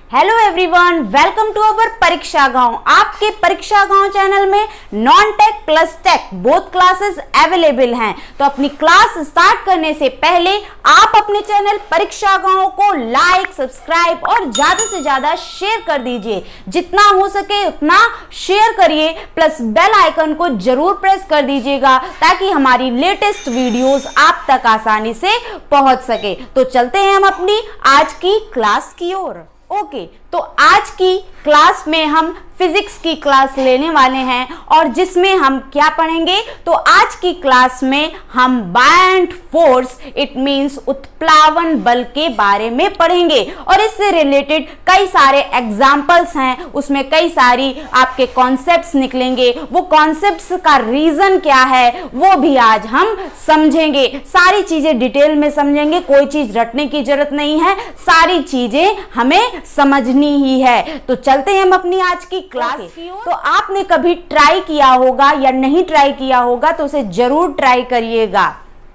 Hello everyone, welcome to our Pariksha Gaon. आपके Pariksha Gaon channel में non tech plus tech both classes available हैं। तो अपनी क्लास स्टार्ट करने से पहले आप अपने चैनल परीक्षा गांव को लाइक, सब्सक्राइब और ज्यादा से ज्यादा शेयर कर दीजिए। जितना हो सके उतना शेयर करिए, प्लस बेल आइकन को जरूर प्रेस कर दीजिएगा ताकि हमारी लेटेस्ट वीडियोस आप तक आसानी से पहुंच सके। तो चलते हैं हम अपनी आज की क्लास की ओर। ओके, तो आज की क्लास में हम फिजिक्स की क्लास लेने वाले हैं और जिसमें हम क्या पढ़ेंगे, तो आज की क्लास में हम बायंट फोर्स इट मींस उत्प्लावन बल के बारे में पढ़ेंगे और इससे रिलेटेड कई सारे एग्जाम्पल्स हैं, उसमें कई सारी आपके कॉन्सेप्ट्स निकलेंगे। वो कॉन्सेप्ट्स का रीजन क्या है वो भी आज हम समझेंगे। सारी चीजें डिटेल में समझेंगे, कोई चीज रटने की जरूरत नहीं है, सारी चीजें हमें समझनी ही है। तो चलते हैं हम अपनी आज की क्लास की ओर। तो आपने कभी ट्राई किया होगा या नहीं ट्राई किया होगा तो उसे जरूर ट्राई करिएगा।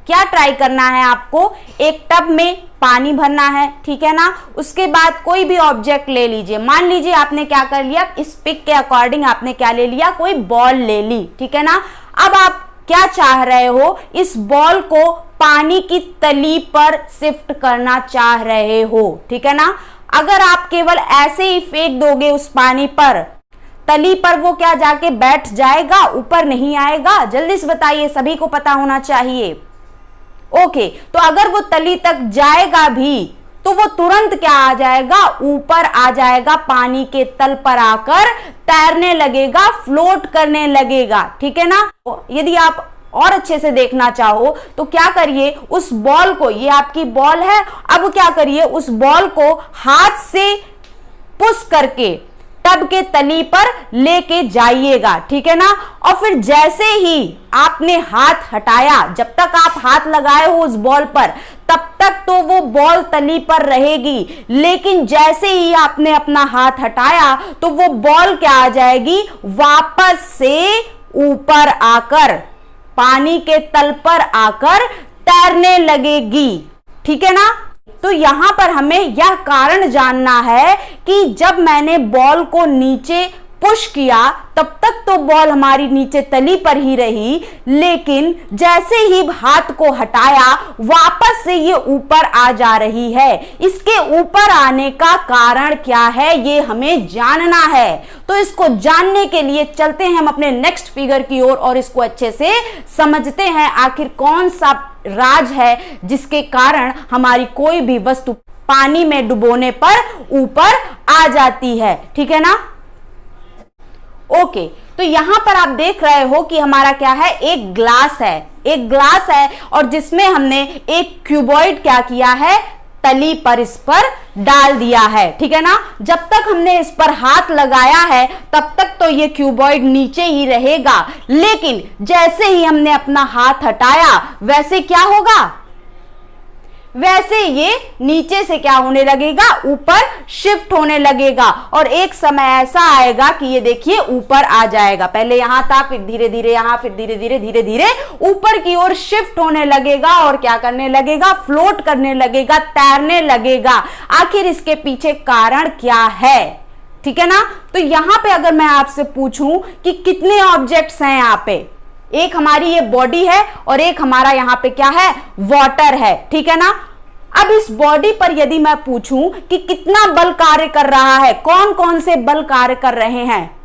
क्या ट्राई करना है आपको, एक टब में पानी भरना है, ठीक है ना। उसके बाद कोई भी ऑब्जेक्ट ले लीजिए। मान लीजिए आपने क्या कर लिया, इस पिक के अकॉर्डिंग आपने क्या ले लिया, कोई बॉल ले ली, ठीक है ना। अब आप क्या चाह रहे हो, इस बॉल को पानी की तली पर शिफ्ट करना चाह रहे हो, ठीक है ना। अगर आप केवल ऐसे ही फेंक दोगे उस पानी पर, तली पर वो क्या जाके बैठ जाएगा, ऊपर नहीं आएगा। जल्दी से बताइए, सभी को पता होना चाहिए। ओके, तो अगर वो तली तक जाएगा भी तो वो तुरंत क्या आ जाएगा, ऊपर आ जाएगा, पानी के तल पर आकर तैरने लगेगा, फ्लोट करने लगेगा, ठीक है ना। यदि आप और अच्छे से देखना चाहो तो क्या करिए, उस बॉल को, ये आपकी बॉल है, अब क्या करिए उस बॉल को हाथ से पुश करके टब के तली पर लेके जाइएगा, ठीक है ना। और फिर जैसे ही आपने हाथ हटाया, जब तक आप हाथ लगाए हो उस बॉल पर तब तक तो वो बॉल तली पर रहेगी, लेकिन जैसे ही आपने अपना हाथ हटाया तो वो बॉल क्या आ जाएगी, वापस से ऊपर आकर पानी के तल पर आकर तैरने लगेगी, ठीक है ना। तो यहां पर हमें यह कारण जानना है कि जब मैंने बॉल को नीचे पुश किया तब तक तो बॉल हमारी नीचे तली पर ही रही, लेकिन जैसे ही हाथ को हटाया वापस से ये ऊपर आ जा रही है। इसके ऊपर आने का कारण क्या है ये हमें जानना है। तो इसको जानने के लिए चलते हैं हम अपने नेक्स्ट फिगर की ओर और इसको अच्छे से समझते हैं आखिर कौन सा राज है जिसके कारण हमारी कोई भी वस्तु पानी में डुबोने पर ऊपर आ जाती है, ठीक है ना। ओके, तो यहां पर आप देख रहे हो कि हमारा क्या है, एक ग्लास है, एक ग्लास है और जिसमें हमने एक क्यूबॉइड क्या किया है, तली पर इस पर डाल दिया है, ठीक है ना। जब तक हमने इस पर हाथ लगाया है तब तक तो ये क्यूबॉइड नीचे ही रहेगा, लेकिन जैसे ही हमने अपना हाथ हटाया वैसे क्या होगा, वैसे ये नीचे से क्या होने लगेगा, ऊपर शिफ्ट होने लगेगा और एक समय ऐसा आएगा कि ये देखिए ऊपर आ जाएगा। पहले यहां था, फिर धीरे धीरे यहां, फिर धीरे धीरे धीरे धीरे ऊपर की ओर शिफ्ट होने लगेगा और क्या करने लगेगा, फ्लोट करने लगेगा, तैरने लगेगा। आखिर इसके पीछे कारण क्या है, ठीक है ना। तो यहां पे अगर मैं आपसे पूछूं कि कितने ऑब्जेक्ट्स हैं यहाँ पे, एक हमारी ये बॉडी है और एक हमारा यहाँ पे क्या है, वाटर है, ठीक है ना। अब इस बॉडी पर यदि मैं पूछूं कि कितना बल कार्य कर रहा है, कौन कौन से बल कार्य कर रहे हैं,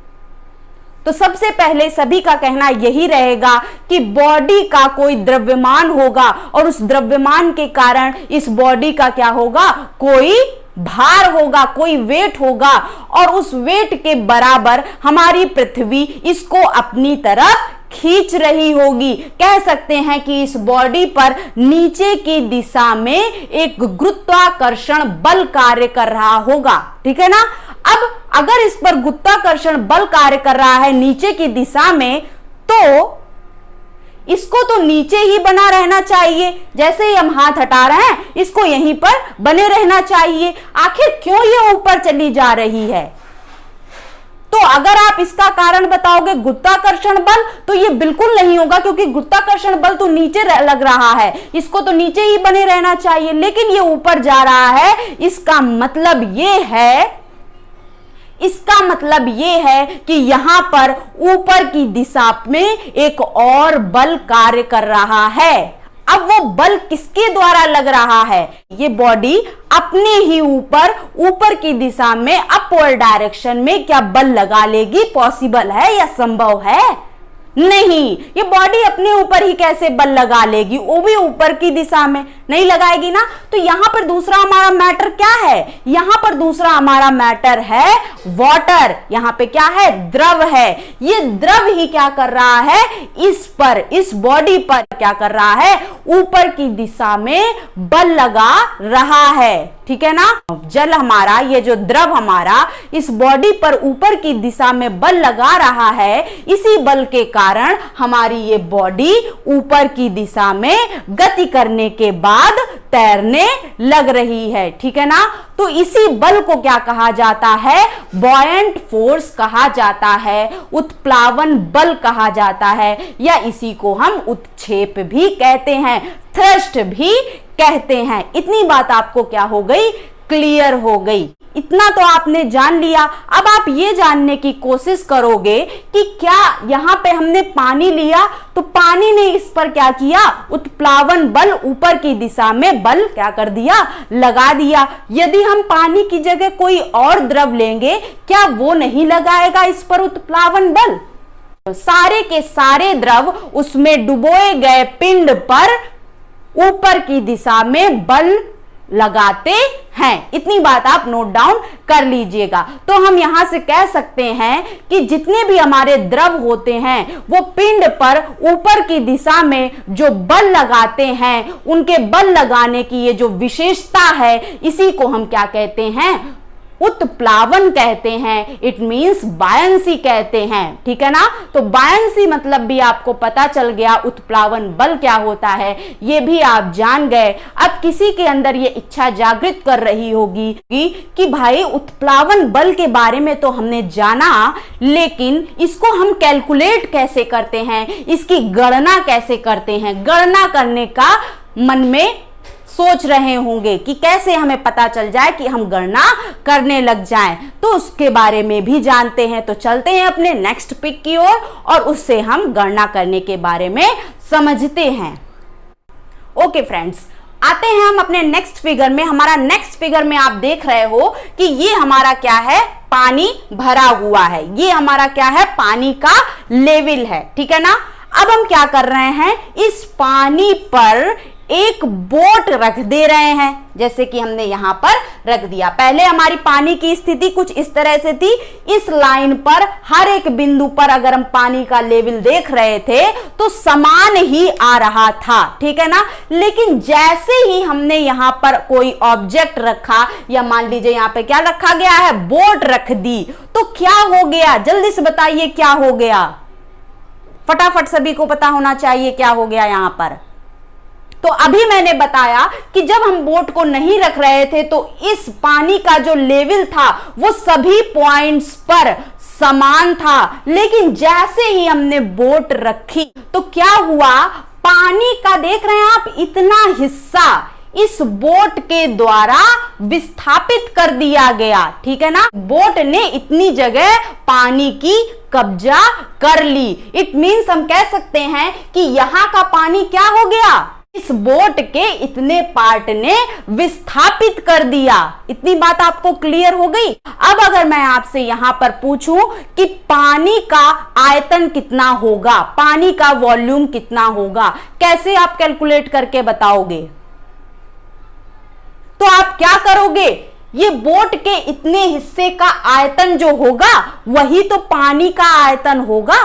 तो सबसे पहले सभी का कहना यही रहेगा कि बॉडी का कोई द्रव्यमान होगा और उस द्रव्यमान के कारण इस बॉडी का क्या होगा, कोई भार होगा, कोई वेट होगा और उस वेट के बराबर हमारी पृथ्वी इसको अपनी तरफ खींच रही होगी। कह सकते हैं कि इस बॉडी पर नीचे की दिशा में एक गुरुत्वाकर्षण बल कार्य कर रहा होगा, ठीक है ना। अब अगर इस पर गुरुत्वाकर्षण बल कार्य कर रहा है नीचे की दिशा में, तो इसको तो नीचे ही बना रहना चाहिए। जैसे ही हम हाथ हटा रहे हैं इसको यहीं पर बने रहना चाहिए। आखिर क्यों ये ऊपर चली जा रही है, तो अगर आप इसका कारण बताओगे गुरुत्वाकर्षण बल, तो ये बिल्कुल नहीं होगा, क्योंकि गुरुत्वाकर्षण बल तो नीचे लग रहा है, इसको तो नीचे ही बने रहना चाहिए, लेकिन ये ऊपर जा रहा है। इसका मतलब ये है इसका मतलब ये है कि यहां पर ऊपर की दिशा में एक और बल कार्य कर रहा है। अब वो बल किसके द्वारा लग रहा है? ये बॉडी अपने ही ऊपर की दिशा में अपवर्ड डायरेक्शन में क्या बल लगा लेगी? पॉसिबल है या संभव है? नहीं। ये बॉडी अपने ऊपर ही कैसे बल लगा लेगी? वो भी ऊपर की दिशा में नहीं लगाएगी ना। तो यहां पर दूसरा हमारा मैटर क्या है? यहां पर दूसरा हमारा मैटर है वाटर। यहां पे क्या है? द्रव है। ये द्रव ही क्या कर रहा है? इस बॉडी पर क्या कर रहा है? ऊपर की दिशा में बल लगा रहा है। ठीक है ना। जल हमारा, ये जो द्रव हमारा इस बॉडी पर ऊपर की दिशा में बल लगा रहा है, इसी बल के कारण हमारी ये बॉडी ऊपर की दिशा में गति करने के बाद तैरने लग रही है। ठीक है ना। तो इसी बल को क्या कहा जाता है? बॉयंट फोर्स कहा जाता है, उत्प्लावन बल कहा जाता है, या इसी को हम उत्क्षेप भी कहते हैं, थ्रस्ट भी कहते हैं। इतनी बात आपको क्या हो गई? क्लियर हो गई। इतना तो आपने जान लिया। अब आप ये जानने की कोशिश करोगे कि क्या यहां पे हमने पानी लिया तो पानी ने इस पर क्या किया? उत्प्लावन बल, ऊपर की दिशा में बल क्या कर दिया? लगा दिया। यदि हम पानी की जगह कोई और द्रव लेंगे, क्या वो नहीं लगाएगा इस पर उत्प्लावन बल? सारे के सारे द्रव उसमें डुबोए गए पिंड पर ऊपर की दिशा में बल लगाते हैं। इतनी बात आप नोट डाउन कर लीजिएगा। तो हम यहां से कह सकते हैं कि जितने भी हमारे द्रव होते हैं वो पिंड पर ऊपर की दिशा में जो बल लगाते हैं, उनके बल लगाने की ये जो विशेषता है, इसी को हम क्या कहते हैं? उत्प्लावन कहते हैं। इट मींस बायंसी कहते हैं। ठीक है ना। तो बायंसी मतलब भी आपको पता चल गया, उत्प्लावन बल क्या होता है ये भी आप जान गए। अब किसी के अंदर ये इच्छा जागृत कर रही होगी कि भाई उत्प्लावन बल के बारे में तो हमने जाना, लेकिन इसको हम कैलकुलेट कैसे करते हैं, इसकी गणना कैसे करते हैं? गणना करने का मन में सोच रहे होंगे कि कैसे हमें पता चल जाए कि हम गणना करने लग जाएं। तो उसके बारे में भी जानते हैं। तो चलते हैं अपने नेक्स्ट पिक की ओर और उससे हम गणना करने के बारे में समझते हैं। ओके फ्रेंड्स, आते हैं हम अपने नेक्स्ट फिगर में। हमारा नेक्स्ट फिगर में आप देख रहे हो कि ये हमारा क्या है? पानी भरा हुआ है। ये हमारा क्या है? पानी का लेवल है। ठीक है ना। अब हम क्या कर रहे हैं? इस पानी पर एक बोट रख दे रहे हैं, जैसे कि हमने यहां पर रख दिया। पहले हमारी पानी की स्थिति कुछ इस तरह से थी। इस लाइन पर हर एक बिंदु पर अगर हम पानी का लेवल देख रहे थे तो समान ही आ रहा था। ठीक है ना। लेकिन जैसे ही हमने यहां पर कोई ऑब्जेक्ट रखा, या मान लीजिए यहां पे क्या रखा गया है? बोट रख दी, तो क्या हो गया? जल्दी से बताइए क्या हो गया? फटाफट सभी को पता होना चाहिए क्या हो गया यहां पर। तो अभी मैंने बताया कि जब हम बोट को नहीं रख रहे थे तो इस पानी का जो लेवल था वो सभी पॉइंट्स पर समान था, लेकिन जैसे ही हमने बोट रखी तो क्या हुआ? पानी का देख रहे हैं आप, इतना हिस्सा इस बोट के द्वारा विस्थापित कर दिया गया। ठीक है ना। बोट ने इतनी जगह पानी की कब्जा कर ली। इट मीन्स हम कह सकते हैं कि यहां का पानी क्या हो गया? इस बोट के इतने पार्ट ने विस्थापित कर दिया। इतनी बात आपको क्लियर हो गई। अब अगर मैं आपसे यहां पर पूछूं कि पानी का आयतन कितना होगा, पानी का वॉल्यूम कितना होगा, कैसे आप कैलकुलेट करके बताओगे? तो आप क्या करोगे? ये बोट के इतने हिस्से का आयतन जो होगा वही तो पानी का आयतन होगा।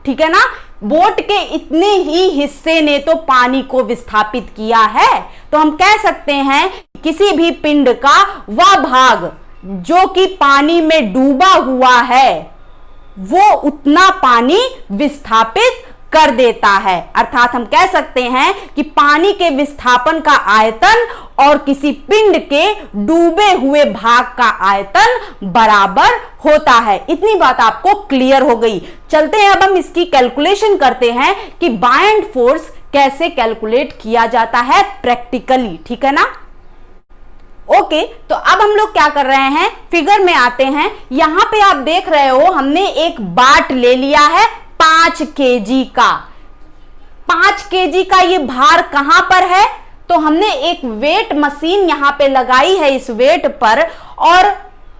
ठीक है ना। बोट के इतने ही हिस्से ने तो पानी को विस्थापित किया है। तो हम कह सकते हैं किसी भी पिंड का वह भाग जो कि पानी में डूबा हुआ है वो उतना पानी विस्थापित कर देता है। अर्थात हम कह सकते हैं कि पानी के विस्थापन का आयतन और किसी पिंड के डूबे हुए भाग का आयतन बराबर होता है। इतनी बात आपको क्लियर हो गई। चलते हैं अब हम इसकी कैलकुलेशन करते हैं कि बायंट फोर्स कैसे कैलकुलेट किया जाता है प्रैक्टिकली। ठीक है ना। ओके, तो अब हम लोग क्या कर रहे हैं, फिगर में आते हैं। यहां पे आप देख रहे हो हमने एक बाट ले लिया है 5 केजी का। 5 केजी का ये भार कहां पर है, तो हमने एक वेट मशीन यहां पे लगाई है इस वेट पर, और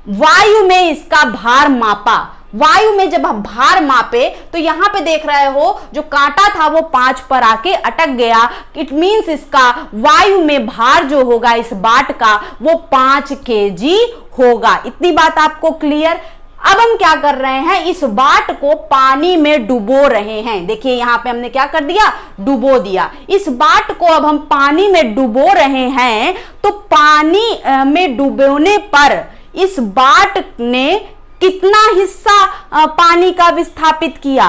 वायु में इसका भार मापा। वायु में जब हम भार मापे तो यहां पे देख रहे हो जो कांटा था वो 5 पर आके अटक गया। इट मींस इसका वायु में भार जो होगा इस बाट का वो 5 केजी होगा। इतनी बात आपको क्लियर। अब हम क्या कर रहे हैं, इस बाट को पानी में डुबो रहे हैं। देखिए यहां पे हमने क्या कर दिया, डुबो दिया। इस बाट को अब हम पानी में डुबो रहे हैं, तो पानी में डुबोने पर इस बाट ने कितना हिस्सा पानी का विस्थापित किया,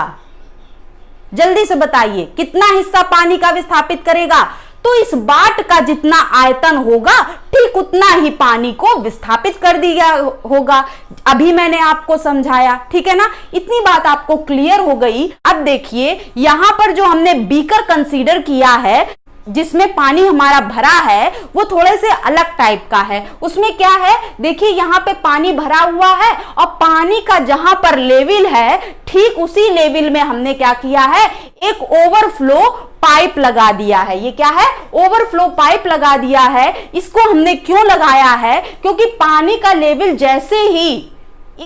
जल्दी से बताइए, कितना हिस्सा पानी का विस्थापित करेगा। तो इस बाट का जितना आयतन होगा ठीक उतना ही पानी को विस्थापित कर दिया होगा। अभी मैंने आपको समझाया, ठीक है ना, इतनी बात आपको क्लियर हो गई। अब देखिए यहां पर जो हमने बीकर कंसीडर किया है जिसमें पानी हमारा भरा है वो थोड़े से अलग टाइप का है। उसमें क्या है, देखिए यहाँ पे पानी भरा हुआ है और पानी का जहां पर लेवल है ठीक उसी लेवल में हमने क्या किया है, एक ओवरफ्लो पाइप लगा दिया है। ये क्या है, ओवरफ्लो पाइप लगा दिया है। इसको हमने क्यों लगाया है, क्योंकि पानी का लेवल जैसे ही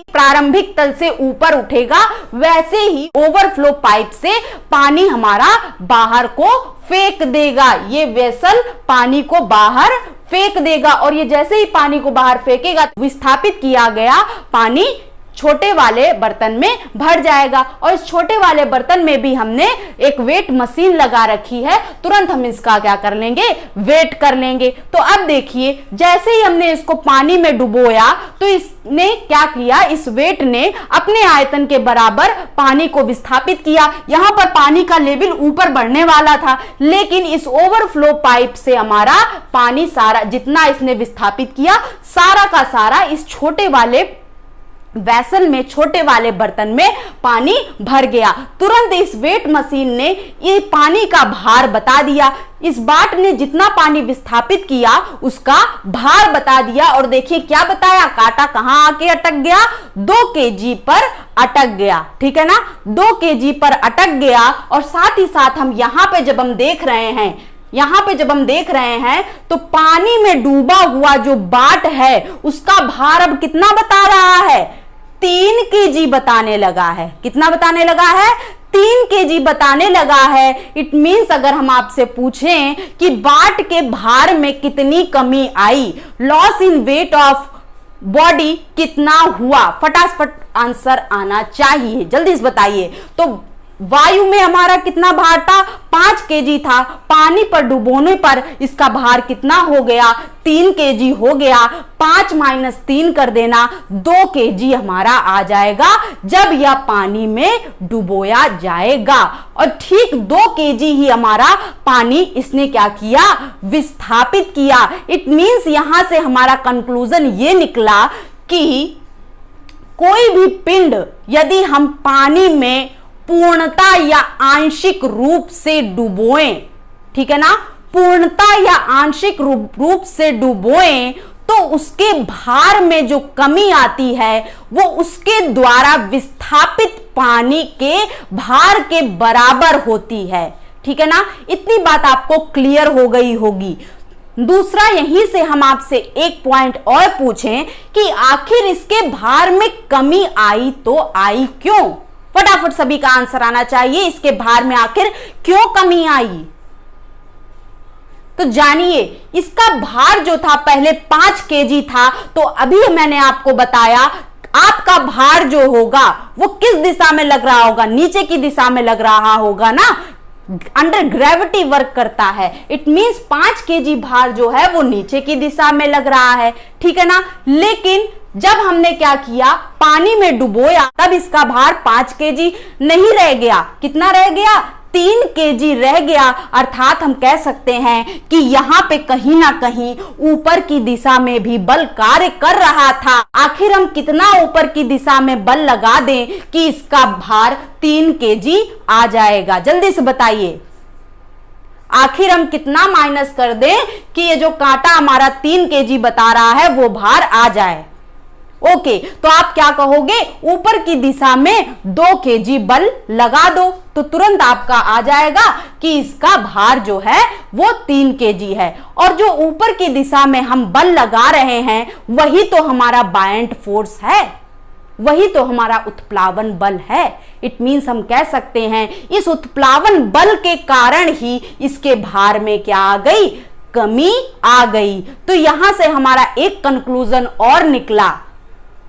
प्रारंभिक तल से ऊपर उठेगा वैसे ही ओवरफ्लो पाइप से पानी हमारा बाहर को फेंक देगा। ये वेसल पानी को बाहर फेंक देगा, और ये जैसे ही पानी को बाहर फेंकेगा विस्थापित किया गया पानी छोटे वाले बर्तन में भर जाएगा। और इस छोटे वाले बर्तन में भी हमने एक वेट मशीन लगा रखी है, तुरंत हम इसका क्या कर लेंगे, वेट कर लेंगे। तो अब देखिए जैसे ही हमने इसको पानी में डुबोया तो इसने क्या किया, इस वेट ने अपने आयतन के बराबर पानी को विस्थापित किया। यहां पर पानी का लेवल ऊपर बढ़ने वाला था, लेकिन इस ओवरफ्लो पाइप से हमारा पानी सारा जितना इसने विस्थापित किया सारा का सारा इस छोटे वाले वैसल में, छोटे वाले बर्तन में पानी भर गया। तुरंत इस वेट मशीन ने ये पानी का भार बता दिया। इस बाट ने जितना पानी विस्थापित किया उसका भार बता दिया, और देखिए क्या बताया, कांटा कहां आके अटक गया, 2 केजी पर अटक गया। ठीक है ना, 2 केजी पर अटक गया। और साथ ही साथ हम यहां पे जब हम देख रहे हैं, यहां पे जब हम देख रहे हैं तो पानी में डूबा हुआ जो बाट है उसका भार अब कितना बता रहा है, 3 केजी बताने लगा है। कितना बताने लगा है, 3 केजी बताने लगा है। इट मींस अगर हम आपसे पूछें कि बाट के भार में कितनी कमी आई, loss in weight of body कितना हुआ, फटाफट आंसर आना चाहिए, जल्दी से बताइए। तो वायु में हमारा कितना भार था, 5 केजी था। पानी पर डुबोने पर इसका भार कितना हो गया, 3 केजी हो गया। 5 - 3 कर देना, 2 केजी हमारा आ जाएगा जब यह पानी में डुबोया जाएगा। और ठीक 2 केजी ही हमारा पानी इसने क्या किया, विस्थापित किया। इट मींस यहां से हमारा कंक्लूजन ये निकला कि कोई भी पिंड यदि हम पानी में पूर्णता या आंशिक रूप से डुबोएं, ठीक है ना, पूर्णता या आंशिक रूप से डुबोएं, तो उसके भार में जो कमी आती है वो उसके द्वारा विस्थापित पानी के भार के बराबर होती है। ठीक है ना, इतनी बात आपको क्लियर हो गई होगी। दूसरा, यहीं से हम आपसे एक पॉइंट और पूछें कि आखिर इसके भार में कमी आई तो आई क्यों, फटाफट सभी का आंसर आना चाहिए। इसके भार में आखिर क्यों कमी आई, तो जानिए। इसका भार जो था पहले 5 केजी था, तो अभी मैंने आपको बताया आपका भार जो होगा वो किस दिशा में लग रहा होगा, नीचे की दिशा में लग रहा होगा ना, अंडर ग्रेविटी वर्क करता है। इट मींस 5 केजी भार जो है वो नीचे की दिशा में लग रहा है, ठीक है ना। लेकिन जब हमने क्या किया, पानी में डुबोया, तब इसका भार 5 केजी नहीं रह गया। कितना रह गया, 3 केजी रह गया। अर्थात हम कह सकते हैं कि यहां पे कहीं ना कहीं ऊपर की दिशा में भी बल कार्य कर रहा था। आखिर हम कितना ऊपर की दिशा में बल लगा दें कि इसका भार 3 केजी आ जाएगा, जल्दी से बताइए। आखिर हम कितना माइनस कर दें कि ये जो कांटा हमारा 3 kg बता रहा है वो बाहर आ जाए। ओके, तो आप क्या कहोगे, ऊपर की दिशा में 2 kg बल लगा दो, तो तुरंत आपका आ जाएगा कि इसका भार जो है वो 3 kg है। और जो ऊपर की दिशा में हम बल लगा रहे हैं वही तो हमारा बायंट फोर्स है, वही तो हमारा उत्प्लावन बल है। इट मीन्स हम कह सकते हैं इस उत्प्लावन बल के कारण ही इसके भार में क्या आ गई, कमी आ गई। तो यहां से हमारा एक कंक्लूजन और निकला,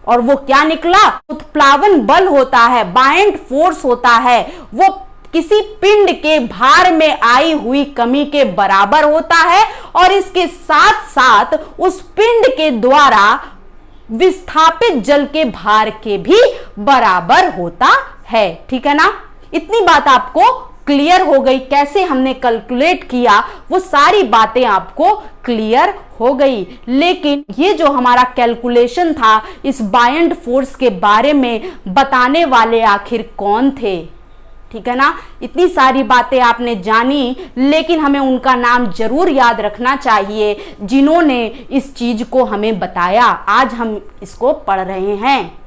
और वो क्या निकला, उत्प्लावन बल होता है, बायंट फोर्स होता है, वो किसी पिंड के भार में आई हुई कमी के बराबर होता है और इसके साथ साथ उस पिंड के द्वारा विस्थापित जल के भार के भी बराबर होता है। ठीक है ना, इतनी बात आपको क्लियर हो गई, कैसे हमने कैलकुलेट किया वो सारी बातें आपको क्लियर हो गई। लेकिन ये जो हमारा कैलकुलेशन था इस बायंट फोर्स के बारे में बताने वाले आखिर कौन थे, ठीक है ना। इतनी सारी बातें आपने जानी, लेकिन हमें उनका नाम जरूर याद रखना चाहिए जिन्होंने इस चीज को हमें बताया। आज हम इसको पढ़ रहे हैं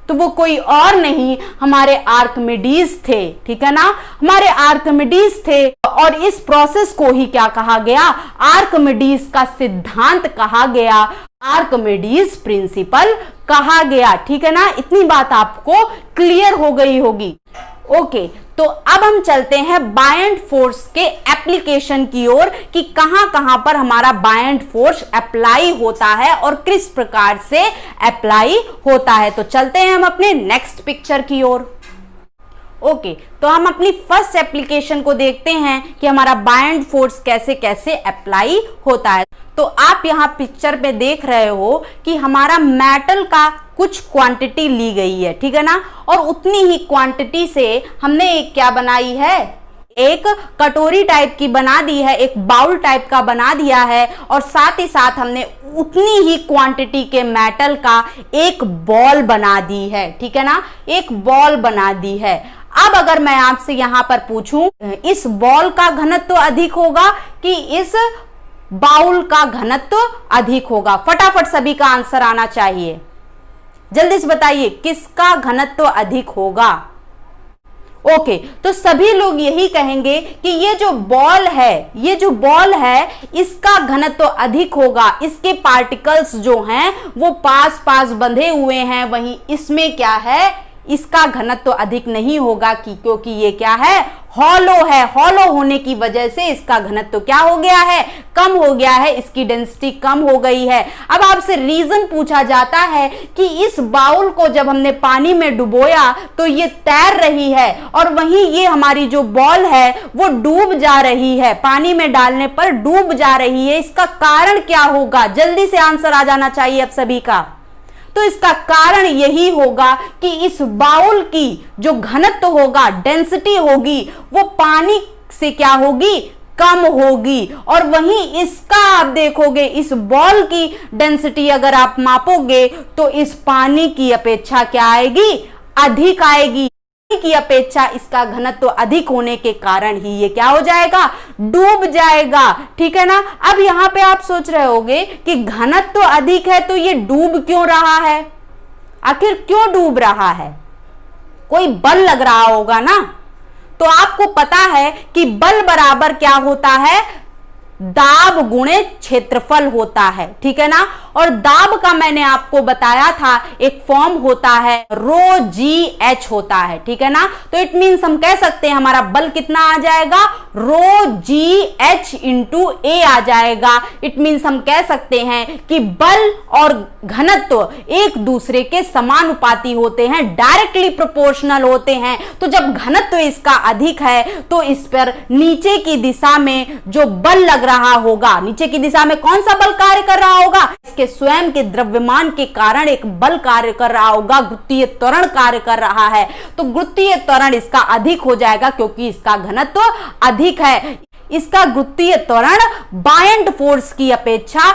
तो वो कोई और नहीं, हमारे आर्किमिडीज थे, ठीक है ना, हमारे आर्किमिडीज थे। और इस प्रोसेस को ही क्या कहा गया, आर्किमिडीज का सिद्धांत कहा गया, आर्किमिडीज प्रिंसिपल कहा गया। ठीक है ना, इतनी बात आपको क्लियर हो गई होगी। ओके, तो अब हम चलते हैं बायंट फोर्स के एप्लीकेशन की ओर कि कहां कहां पर हमारा बायंट फोर्स अप्लाई होता है और किस प्रकार से अप्लाई होता है। तो चलते हैं हम अपने नेक्स्ट पिक्चर की ओर। ओके, तो हम अपनी फर्स्ट एप्लीकेशन को देखते हैं कि हमारा बायंट फोर्स कैसे कैसे अप्लाई होता है। तो आप यहाँ पिक्चर पे देख रहे हो कि हमारा मेटल का कुछ क्वांटिटी ली गई है, ठीक है ना, और उतनी ही क्वांटिटी से हमने एक क्या बनाई है, एक कटोरी टाइप की बना दी है, एक बाउल टाइप का बना दिया है, और साथ ही साथ हमने उतनी ही क्वांटिटी के मेटल का एक बॉल बना दी है, ठीक है ना, एक बॉल बना दी है। अब अगर मैं आपसे यहां पर पूछूं इस बॉल का घनत्व अधिक होगा कि इस बाउल का घनत्व अधिक होगा, फटाफट सभी का आंसर आना चाहिए, जल्दी से बताइए किसका घनत्व अधिक होगा। ओके, तो सभी लोग यही कहेंगे कि ये जो बॉल है, ये जो बॉल है इसका घनत्व अधिक होगा, इसके पार्टिकल्स जो हैं वो पास पास बंधे हुए हैं, वहीं इसमें क्या है, इसका घनत्व अधिक नहीं होगा क्योंकि ये क्या है, हॉलो है। हॉलो होने की वजह से इसका घनत्व क्या हो गया है, कम हो गया है, इसकी डेंसिटी कम हो गई है। अब आपसे रीजन पूछा जाता है कि इस बाउल को जब हमने पानी में डुबोया तो ये तैर रही है और वहीं ये हमारी जो बॉल है वो डूब जा रही है, पानी में डालने पर डूब जा रही है। इसका कारण क्या होगा, जल्दी से आंसर आ जाना चाहिए अब सभी का। तो इसका कारण यही होगा कि इस बाउल की जो घनत्व होगा, डेंसिटी होगी, वो पानी से क्या होगी, कम होगी। और वहीं इसका आप देखोगे, इस बॉल की डेंसिटी अगर आप मापोगे तो इस पानी की अपेक्षा क्या आएगी, अधिक आएगी। की अपेक्षा इसका घनत्व अधिक होने के कारण ही ये क्या हो जाएगा, डूब जाएगा, ठीक है ना। अब यहां पे आप सोच रहे होंगे कि घनत्व अधिक है तो ये डूब क्यों रहा है, आखिर क्यों डूब रहा है, कोई बल लग रहा होगा ना। तो आपको पता है कि बल बराबर क्या होता है, दाब गुणे क्षेत्रफल होता है, ठीक है ना। और दाब का मैंने आपको बताया था एक फॉर्म होता है रो जी एच होता है, ठीक है ना। तो इट मीन्स हम कह सकते हैं हमारा बल कितना आ जाएगा, रो जी एच इंटू ए आ जाएगा। इट मीन्स हम कह सकते हैं कि बल और घनत्व एक दूसरे के समानुपाती होते हैं, डायरेक्टली प्रोपोर्शनल होते हैं। तो जब घनत्व इसका अधिक है तो इस पर नीचे की दिशा में जो बल लग रहा होगा, नीचे की दिशा में कौन सा बल कार्य कर रहा होगा, इसके स्वयं के द्रव्यमान के कारण एक बल कार्य कर रहा होगा, गुरुत्वीय त्वरण कार्य कर रहा है। तो गुरुत्वीय त्वरण इसका अधिक हो जाएगा क्योंकि इसका घनत्व अधिक है। इसका गुरुत्वीय त्वरण बायंट फोर्स की अपेक्षा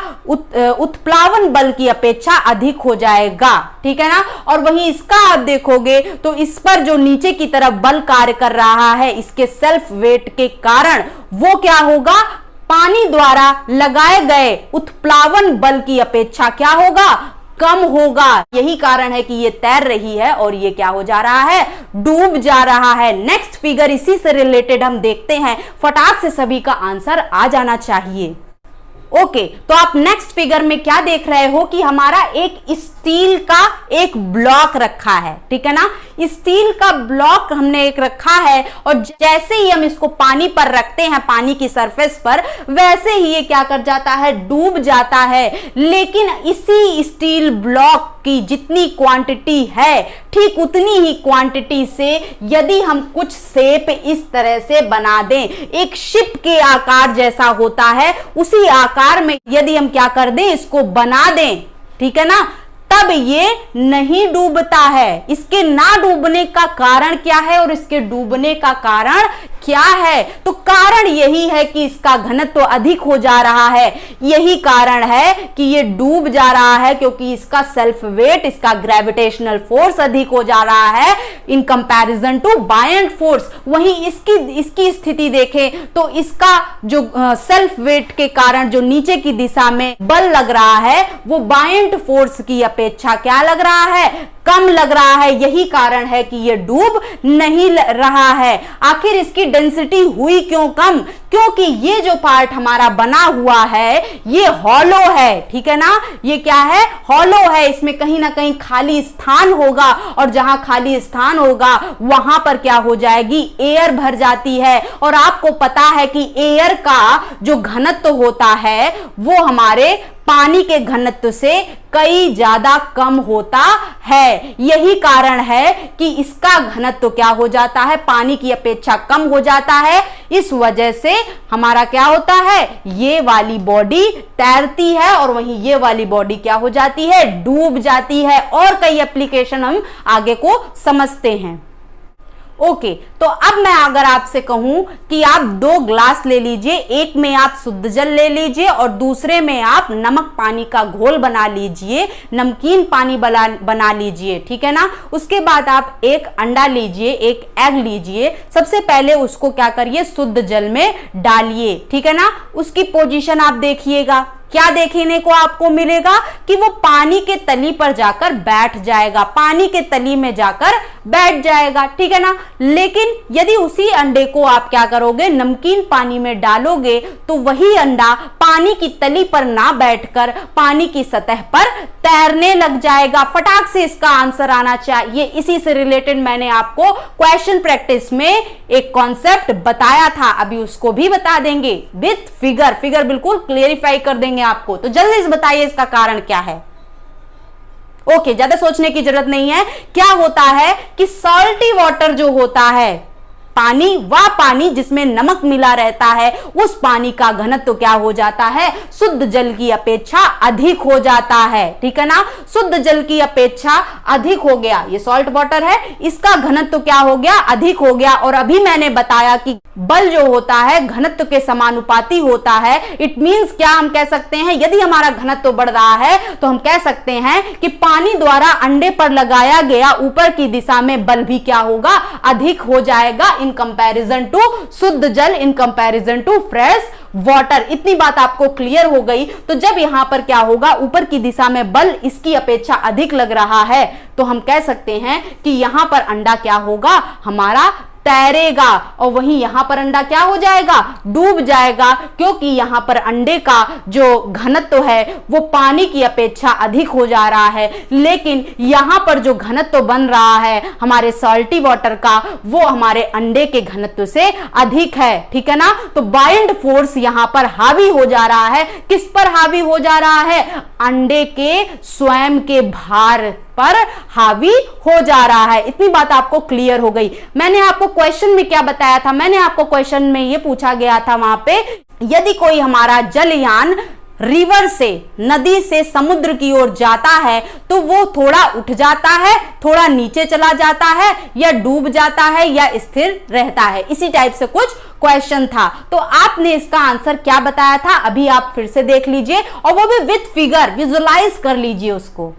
उत्प्लावन बल की अपेक्षा अधिक हो जाएगा, ठीक है ना। और वहीं इसका आप देखोगे तो इस पर जो नीचे की तरफ बल कार्य कर रहा है इसके सेल्फ वेट के कारण वो क्या होगा, पानी द्वारा लगाए गए उत्प्लावन बल की अपेक्षा क्या होगा, कम होगा। यही कारण है कि ये तैर रही है और ये क्या हो जा रहा है, डूब जा रहा है। नेक्स्ट फिगर इसी से रिलेटेड हम देखते हैं, फटाक से सभी का आंसर आ जाना चाहिए। ओके, तो आप नेक्स्ट फिगर में क्या देख रहे हो कि हमारा एक स्टील का एक ब्लॉक रखा है, ठीक है ना। स्टील का ब्लॉक हमने एक रखा है और जैसे ही हम इसको पानी पर रखते हैं, पानी की सरफेस पर, वैसे ही ये क्या कर जाता है, डूब जाता है। लेकिन इसी स्टील ब्लॉक की जितनी क्वांटिटी है, ठीक उतनी ही क्वांटिटी से यदि हम कुछ शेप इस तरह से बना दें, एक शिप के आकार जैसा होता है, उसी आकार में यदि हम क्या कर दें, इसको बना दें, ठीक है ना, तब ये नहीं डूबता है। इसके ना डूबने का कारण क्या है और इसके डूबने का कारण क्या है, तो कारण यही है कि इसका घनत्व अधिक हो जा रहा है। यही कारण है कि ये डूब जा रहा है, क्योंकि इसका सेल्फ वेट, इसका ग्रेविटेशनल फोर्स अधिक हो जा रहा है in comparison to buoyant force. वहीं इसकी स्थिति देखें तो इसका जो सेल्फ वेट के कारण जो नीचे की दिशा में बल लग रहा है वो बायंट फोर्स की अपेक्षा क्या लग रहा है, कम लग रहा है। यही कारण है कि ये डूब नहीं रहा है। आखिर इसकी डेंसिटी हुई क्यों कम, क्योंकि ये जो पार्ट हमारा बना हुआ है ये हॉलो है, ठीक है ना। ये क्या है, हॉलो है। इसमें कहीं ना कहीं खाली स्थान होगा और जहां खाली स्थान होगा वहां पर क्या हो जाएगी, एयर भर जाती है। और आपको पता है कि एयर का जो घनत्व होता है वो हमारे पानी के घनत्व से कई ज्यादा कम होता है। यही कारण है कि इसका घनत्व क्या हो जाता है, पानी की अपेक्षा कम हो जाता है। इस वजह से हमारा क्या होता है, ये वाली बॉडी तैरती है और वहीं ये वाली बॉडी क्या हो जाती है, डूब जाती है। और कई एप्लीकेशन हम आगे को समझते हैं। ओके, तो अब मैं अगर आपसे कहूं कि आप 2 ग्लास ले लीजिए, एक में आप शुद्ध जल ले लीजिए और दूसरे में आप नमक पानी का घोल बना लीजिए, नमकीन पानी बना लीजिए, ठीक है ना। उसके बाद आप एक अंडा लीजिए, एक एग लीजिए। सबसे पहले उसको क्या करिए, शुद्ध जल में डालिए, ठीक है ना। उसकी पोजीशन आप देखिएगा, क्या देखने को आपको मिलेगा कि वो पानी के तली पर जाकर बैठ जाएगा, पानी के तली में जाकर बैठ जाएगा, ठीक है ना। लेकिन यदि उसी अंडे को आप क्या करोगे, नमकीन पानी में डालोगे तो वही अंडा पानी की तली पर ना बैठकर पानी की सतह पर तैरने लग जाएगा। फटाक से इसका आंसर आना चाहिए। इसी से रिलेटेड मैंने आपको क्वेश्चन प्रैक्टिस में एक कॉन्सेप्ट बताया था, अभी उसको भी बता देंगे विथ फिगर बिल्कुल क्लियरिफाई कर देंगे आपको। तो जल्दी से बताइए इसका कारण क्या है। ओके, ज्यादा सोचने की जरूरत नहीं है। क्या होता है कि सॉल्टी वाटर जो होता है, पानी, वह पानी जिसमें नमक मिला रहता है, उस पानी का घनत्व क्या हो जाता है, शुद्ध जल की अपेक्षा अधिक हो जाता है, ठीक है ना। शुद्ध जल की अपेक्षा अधिक हो गया, ये सॉल्ट वाटर है, इसका घनत्व क्या हो गया, अधिक हो गया। और अभी मैंने बताया कि बल जो होता है घनत्व के समानुपाती होता है। इट मींस क्या हम कह सकते हैं, यदि हमारा घनत्व बढ़ रहा है तो हम कह सकते हैं कि पानी द्वारा अंडे पर लगाया गया ऊपर की दिशा में बल भी क्या होगा, अधिक हो जाएगा इन कंपैरिजन टू शुद्ध जल, in comparison to fresh water. इतनी बात आपको क्लियर हो गई। तो जब यहां पर क्या होगा, ऊपर की दिशा में बल इसकी अपेक्षा अधिक लग रहा है, तो हम कह सकते हैं कि यहां पर अंडा क्या होगा, हमारा तैरेगा। और वहीं यहां पर अंडा क्या हो जाएगा, डूब जाएगा, क्योंकि यहां पर अंडे का जो घनत्व है वो पानी की अपेक्षा अधिक हो जा रहा है। लेकिन यहां पर जो घनत्व बन रहा है हमारे सॉल्टी वाटर का, वो हमारे अंडे के घनत्व से अधिक है, ठीक है ना। तो बाइंड फोर्स यहां पर हावी हो जा रहा है। किस पर हावी हो जा रहा है, अंडे के स्वयं के भार पर हावी हो जा रहा है। इतनी बात आपको क्लियर हो गई। मैंने आपको क्वेश्चन में क्या बताया था, मैंने आपको क्वेश्चन में ये पूछा गया था वहां पे, यदि कोई हमारा जलयान रिवर से, नदी से समुद्र की ओर जाता है तो वो थोड़ा उठ जाता है, थोड़ा नीचे चला जाता है, या डूब जाता है, या स्थिर रहता है। इसी टाइप से कुछ क्वेश्चन था। तो आपने इसका आंसर क्या बताया था अभी आप फिर से देख लीजिए, और वो भी विथ फिगर, विजुअलाइज कर लीजिए उसको।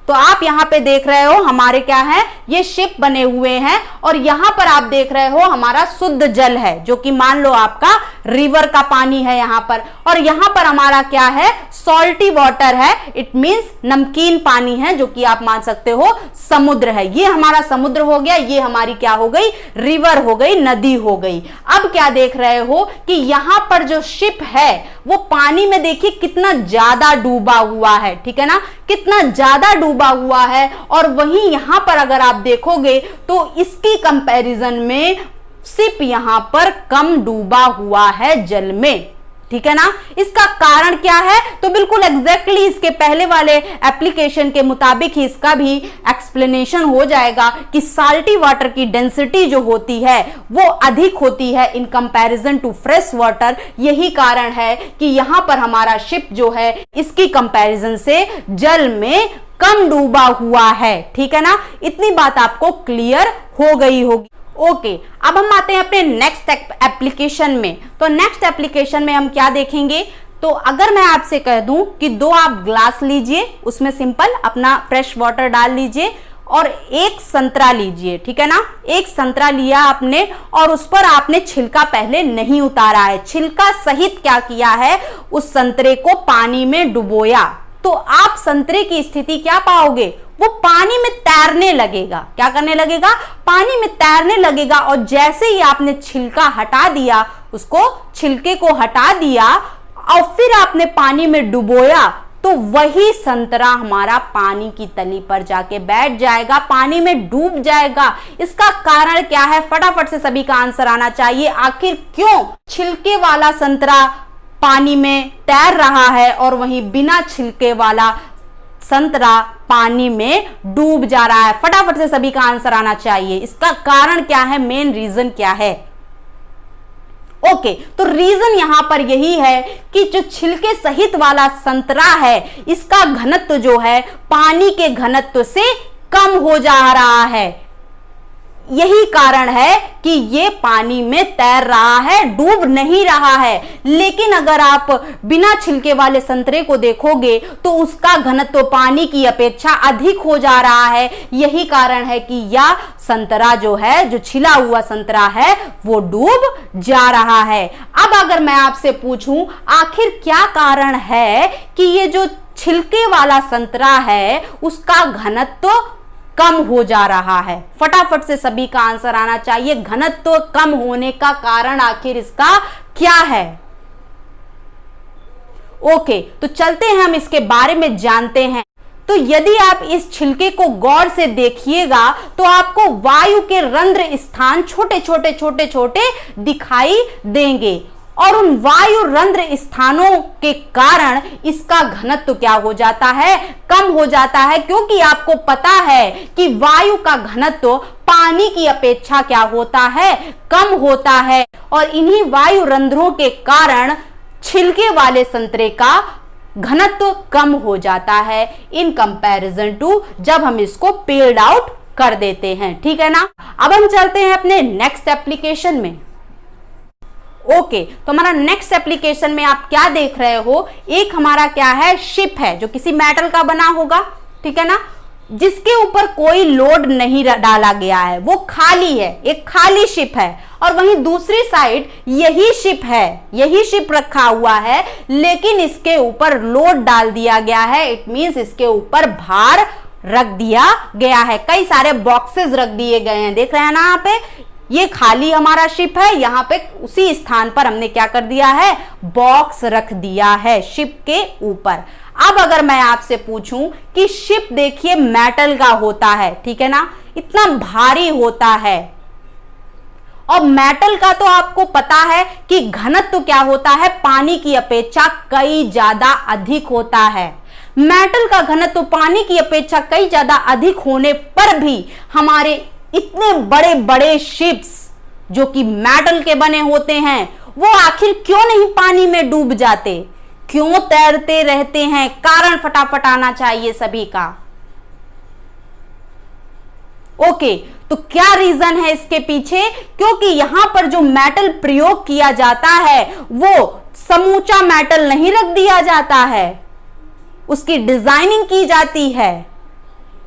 तो आप यहां पे देख रहे हो हमारे क्या है, ये शिप बने हुए हैं, और यहां पर आप देख रहे हो हमारा शुद्ध जल है, जो कि मान लो आपका रिवर का पानी है यहां पर, और यहां पर हमारा क्या है, सॉल्टी वाटर है, इट मींस नमकीन पानी है, जो कि आप मान सकते हो समुद्र है। ये हमारा समुद्र हो गया, ये हमारी क्या हो गई, रिवर हो गई, नदी हो गई। अब क्या देख रहे हो कि यहां पर जो शिप है वो पानी में देखिए कितना ज्यादा डूबा हुआ है, ठीक है ना, कितना ज्यादा डूबा हुआ है। और वहीं यहां पर अगर आप देखोगे तो इसकी कंपैरिजन में शिप यहां पर कम डूबा हुआ है जल में, ठीक है ना। इसका कारण क्या है, तो बिल्कुल एग्जैक्टली इसके पहले वाले एप्लीकेशन के मुताबिक ही इसका भी एक्सप्लेनेशन हो जाएगा कि साल्टी वाटर की डेंसिटी जो होती है वो अधिक होती है in comparison to fresh water. यही कारण है कि यहां पर हमारा शिप जो है इसकी कंपैरिजन से जल में कम डूबा हुआ है, ठीक है ना। इतनी बात आपको क्लियर हो गई होगी। ओके, अब हम आते हैं अपने नेक्स्ट एप्लीकेशन में। तो नेक्स्ट एप्लीकेशन में हम क्या देखेंगे, तो अगर मैं आपसे कह दूं कि 2 आप ग्लास लीजिए, उसमें सिंपल अपना फ्रेश वाटर डाल लीजिए और 1 संतरा लीजिए, ठीक है ना। 1 संतरा लिया आपने और उस पर आपने छिलका पहले नहीं उतारा है, छिलका सहित क्या किया है, उस संतरे को पानी में डुबोया, तो आप संतरे की स्थिति क्या पाओगे, वो पानी में तैरने लगेगा। क्या करने लगेगा, पानी में तैरने लगेगा। और जैसे ही आपने छिलका हटा दिया, उसको छिलके को हटा दिया और फिर आपने पानी में डुबोया, तो वही संतरा हमारा पानी की तली पर जाके बैठ जाएगा, पानी में डूब जाएगा। इसका कारण क्या है, फटाफट से सभी का आंसर आना चाहिए। आखिर क्यों छिलके वाला संतरा पानी में तैर रहा है और वहीं बिना छिलके वाला संतरा पानी में डूब जा रहा है? फटाफट से सभी का आंसर आना चाहिए। इसका कारण क्या है, मेन रीजन क्या है? ओके, तो रीजन यहां पर यही है कि जो छिलके सहित वाला संतरा है, इसका घनत्व जो है पानी के घनत्व से कम हो जा रहा है। यही कारण है कि ये पानी में तैर रहा है, डूब नहीं रहा है। लेकिन अगर आप बिना छिलके वाले संतरे को देखोगे तो उसका घनत्व पानी की अपेक्षा अधिक हो जा रहा है। यही कारण है कि यह संतरा जो है, जो छिला हुआ संतरा है, वो डूब जा रहा है। अब अगर मैं आपसे पूछूं आखिर क्या कारण है कि ये जो छिलके वाला संतरा है उसका घनत्व कम हो जा रहा है? फटाफट से सभी का आंसर आना चाहिए। घनत्व कम होने का कारण आखिर इसका क्या है? ओके, तो चलते हैं हम इसके बारे में जानते हैं। तो यदि आप इस छिलके को गौर से देखिएगा तो आपको वायु के रंध्र स्थान छोटे छोटे छोटे छोटे दिखाई देंगे, और उन वायु रंध्र स्थानों के कारण इसका घनत्व क्या हो जाता है, कम हो जाता है। क्योंकि आपको पता है कि वायु का घनत्व पानी की अपेक्षा क्या होता है, कम होता है। और इन्हीं वायु रंध्रों के कारण छिलके वाले संतरे का घनत्व कम हो जाता है इन कंपैरिजन टू जब हम इसको पेल्ड आउट कर देते हैं, ठीक है ना। अब हम चलते हैं अपने नेक्स्ट एप्लीकेशन में। ओके, तो हमारा नेक्स्ट एप्लीकेशन में आप क्या देख रहे हो, एक हमारा क्या है, शिप है जो किसी मेटल का बना होगा, ठीक है ना, जिसके ऊपर कोई लोड नहीं डाला गया है, वो खाली है, एक खाली शिप है। और वहीं दूसरी साइड यही शिप है, यही शिप रखा हुआ है, लेकिन इसके ऊपर लोड डाल दिया गया है। इट मींस इसके ऊपर भार रख दिया गया है, कई सारे बॉक्सेस रख दिए गए हैं, देख रहे हैं ना यहाँ पे। ये खाली हमारा शिप है, यहां पे उसी स्थान पर हमने क्या कर दिया है, बॉक्स रख दिया है शिप के ऊपर। अब अगर मैं आपसे पूछूं कि शिप देखिए मेटल का होता है, ठीक है ना, इतना भारी होता है, और मेटल का तो आपको पता है कि घनत्व क्या होता है, पानी की अपेक्षा कई ज्यादा अधिक होता है। मेटल का घनत्व पानी की अपेक्षा कई ज्यादा अधिक होने पर भी हमारे इतने बड़े बड़े शिप्स जो कि मेटल के बने होते हैं, वो आखिर क्यों नहीं पानी में डूब जाते? क्यों तैरते रहते हैं? कारण फटाफट आना चाहिए सभी का। ओके, तो क्या रीजन है इसके पीछे? क्योंकि यहां पर जो मेटल प्रयोग किया जाता है वो समूचा मेटल नहीं रख दिया जाता है, उसकी डिजाइनिंग की जाती है,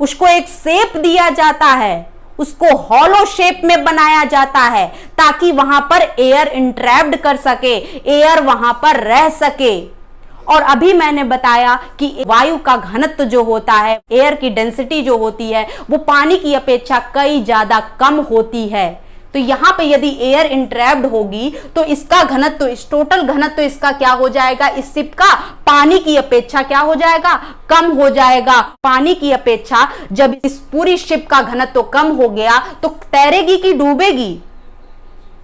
उसको एक शेप दिया जाता है, उसको हॉलो शेप में बनाया जाता है ताकि वहां पर एयर इंट्रैप्ड कर सके, एयर वहां पर रह सके। और अभी मैंने बताया कि वायु का घनत्व जो होता है, एयर की डेंसिटी जो होती है, वो पानी की अपेक्षा कई ज्यादा कम होती है। तो यहां पे यदि एयर इंट्रैप्ड होगी तो इसका घनत्व, इस टोटल घनत्व इसका क्या हो जाएगा? इस शिप का पानी की अपेक्षा क्या हो जाएगा? कम हो जाएगा। पानी की अपेक्षा जब इस पूरी शिप का घनत्व कम हो गया तो तैरेगी कि डूबेगी?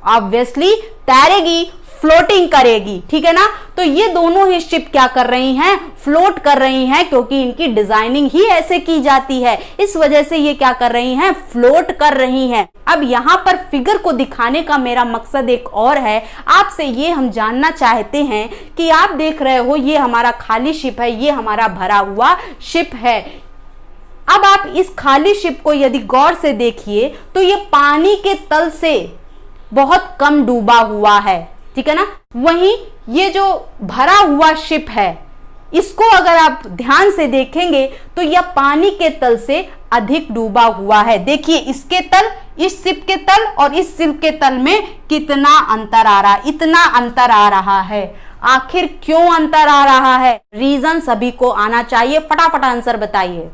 ऑब्वियसली तैरेगी, फ्लोटिंग करेगी, ठीक है ना। तो ये दोनों ही शिप क्या कर रही हैं? फ्लोट कर रही हैं, क्योंकि इनकी डिजाइनिंग ही ऐसे की जाती है, इस वजह से ये क्या कर रही हैं? फ्लोट कर रही हैं। अब यहां पर फिगर को दिखाने का मेरा मकसद एक और है। आपसे ये हम जानना चाहते हैं कि आप देख रहे हो ये हमारा खाली शिप है, ये हमारा भरा हुआ शिप है। अब आप इस खाली शिप को यदि गौर से देखिए तो ये पानी के तल से बहुत कम डूबा हुआ है, ठीक है ना। वहीं ये जो भरा हुआ शिप है, इसको अगर आप ध्यान से देखेंगे तो यह पानी के तल से अधिक डूबा हुआ है। देखिए इसके तल, इस शिप के तल और इस शिप के तल में कितना अंतर आ रहा है, इतना अंतर आ रहा है। आखिर क्यों अंतर आ रहा है? रीजन सभी को आना चाहिए, फटाफट आंसर बताइए।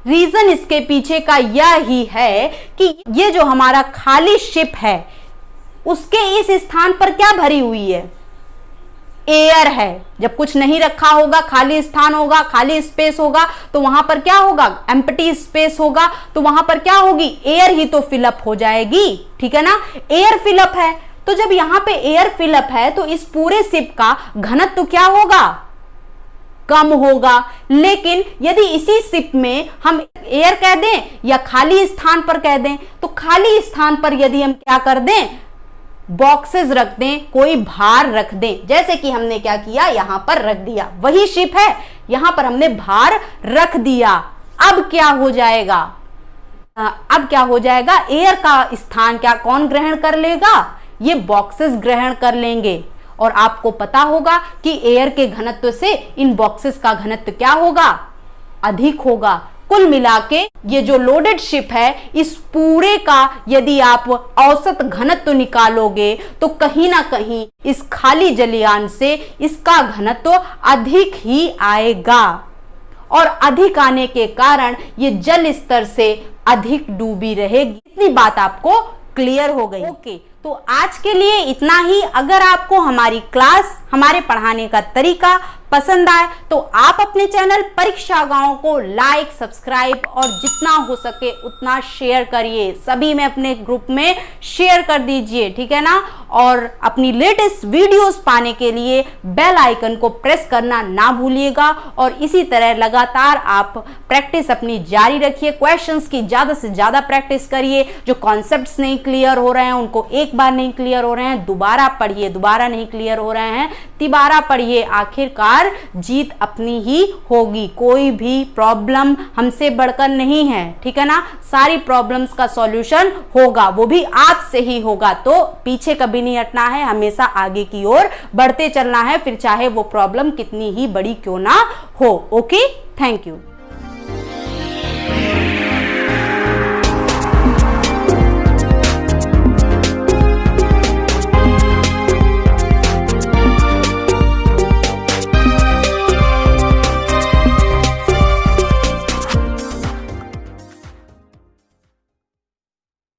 रीजन इसके पीछे का यह ही है कि ये जो हमारा खाली शिप है उसके इस स्थान पर क्या भरी हुई है? एयर है। जब कुछ नहीं रखा होगा, खाली स्थान होगा, खाली स्पेस होगा, तो वहां पर क्या होगा? एम्प्टी स्पेस होगा। तो वहां पर क्या होगी? एयर ही तो फिलअप हो जाएगी, ठीक है ना। एयर फिलअप है, तो जब यहां पे एयर फिलअप है तो इस पूरे शिप का घनत्व तो क्या होगा? कम होगा। लेकिन यदि इसी शिप में हम एयर कह दें या खाली स्थान पर कह दें, तो खाली स्थान पर यदि हम क्या कर दें? बॉक्सेस रख दें, कोई भार रख दें, जैसे कि हमने क्या किया? यहां पर रख दिया। वही शिप है, यहां पर हमने भार रख दिया। अब क्या हो जाएगा? अब क्या हो जाएगा? एयर का स्थान क्या कौन ग्रहण कर लेगा? ये बॉक्सेस ग्रहण कर लेंगे। और आपको पता होगा कि एयर के घनत्व से इन बॉक्सेस का घनत्व क्या होगा? अधिक होगा। कुल मिला के ये जो लोडेड शिप है, इस पूरे का यदि आप औसत घनत्व निकालोगे तो कहीं ना कहीं इस खाली जलयान से इसका घनत्व अधिक ही आएगा। और अधिक आने के कारण ये जल स्तर से अधिक डूबी रहेगी। इतनी बात आपको क्लियर हो गई? ओके, तो आज के लिए इतना ही। अगर आपको हमारी क्लास, हमारे पढ़ाने का तरीका पसंद आए तो आप अपने चैनल परीक्षा गांव को लाइक, सब्सक्राइब और जितना हो सके उतना शेयर करिए। सभी में अपने ग्रुप में शेयर कर दीजिए, ठीक है ना। और अपनी लेटेस्ट वीडियोस पाने के लिए बेल आइकन को प्रेस करना ना भूलिएगा। और इसी तरह लगातार आप प्रैक्टिस अपनी जारी रखिए। क्वेश्चंस की ज्यादा से ज्यादा प्रैक्टिस करिए। जो कॉन्सेप्ट्स नहीं क्लियर हो रहे हैं, उनको एक बार नहीं क्लियर हो रहे हैं, दोबारा पढ़िए। दोबारा नहीं क्लियर हो रहे हैं, तिबारा पढ़िए। आखिरकार जीत अपनी ही होगी। कोई भी प्रॉब्लम हमसे बढ़कर नहीं है, ठीक है ना। सारी प्रॉब्लम्स का सॉल्यूशन होगा, वो भी आपसे ही होगा। तो पीछे कभी नहीं हटना है, हमेशा आगे की ओर बढ़ते चलना है, फिर चाहे वो प्रॉब्लम कितनी ही बड़ी क्यों ना हो। Okay, thank you.